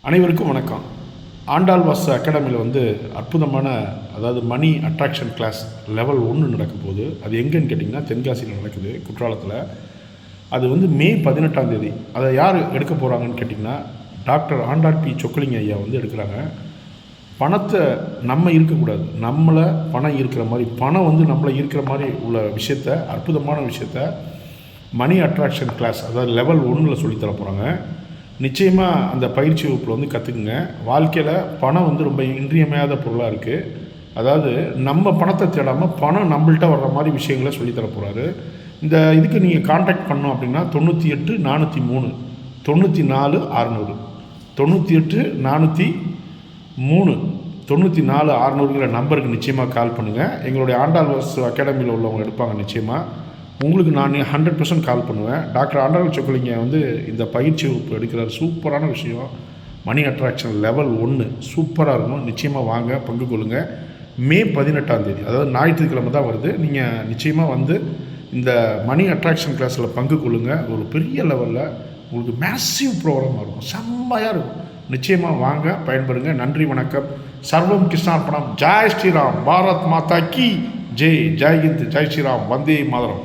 அனைவருக்கும் வணக்கம். ஆண்டாள் வாஸ் அகாடமியில் அற்புதமான மணி அட்ராக்ஷன் கிளாஸ் லெவல் 1 நடக்க போகுது. அது எங்கேன்னு கேட்டிங்கன்னா தென்காசியில் நடக்குது, குற்றாலத்தில். அது மே 18ஆம் தேதி. அதை யார் எடுக்க போகிறாங்கன்னு கேட்டிங்கன்னா டாக்டர் ஆண்டாள் பி சொக்கலிங்க ஐயா எடுக்கிறாங்க. பணத்தை நம்ம இருக்கக்கூடாது, நம்மளை பணம் இருக்கிற மாதிரி, பணம் நம்மளை இருக்கிற மாதிரி உள்ள விஷயத்த, அற்புதமான விஷயத்த மணி அட்ராக்ஷன் கிளாஸ் லெவல் 1ல் சொல்லித்தர போகிறாங்க. நிச்சயமாக அந்த பயிற்சி வகுப்பில் கற்றுக்குங்க. வாழ்க்கையில் பணம் ரொம்ப இன்றியமையாத பொருளாக இருக்குது. நம்ம பணத்தை தேடாமல் பணம் நம்மள்கிட்ட வர்ற மாதிரி விஷயங்களை சொல்லித்தர போகிறாரு. இதுக்கு நீங்கள் காண்டாக்ட் பண்ணோம் அப்படின்னா 98 403 94 600 98 403 94 600ங்கிற நம்பருக்கு நிச்சயமாக கால் பண்ணுங்கள். எங்களுடைய ஆண்டாள் வாஸ் அகாடமியில் உள்ளவங்க எடுப்பாங்க. நிச்சயமாக உங்களுக்கு நான் 100% கால் பண்ணுவேன். டாக்டர் ஆண்டாள் சொக்கலிங்க இந்த பயிற்சி வகுப்பு எடுக்கிறார். சூப்பரான விஷயம். மணி அட்ராக்ஷன் லெவல் 1 சூப்பராக இருக்கும். நிச்சயமாக வாங்க, பங்கு கொள்ளுங்கள். மே 18ஆம் தேதி, ஞாயிற்றுக்கிழமை தான் வருது. நீங்கள் நிச்சயமாக இந்த மணி அட்ராக்ஷன் கிளாஸில் பங்கு கொள்ளுங்கள். ஒரு பெரிய லெவலில் உங்களுக்கு மேசிவ் ப்ரோக்ராமாக இருக்கும், செம்மையாக இருக்கும். நிச்சயமாக வாங்க, பயன்பெறுங்க. நன்றி, வணக்கம். சர்வம் கிருஷ்ணார்ப்பணம். ஜெய் ஸ்ரீராம். பாரத் மாதா கி ஜெய். ஜெய் ஹிந்த். ஜெய் ஸ்ரீராம். வந்தே மாதரம்.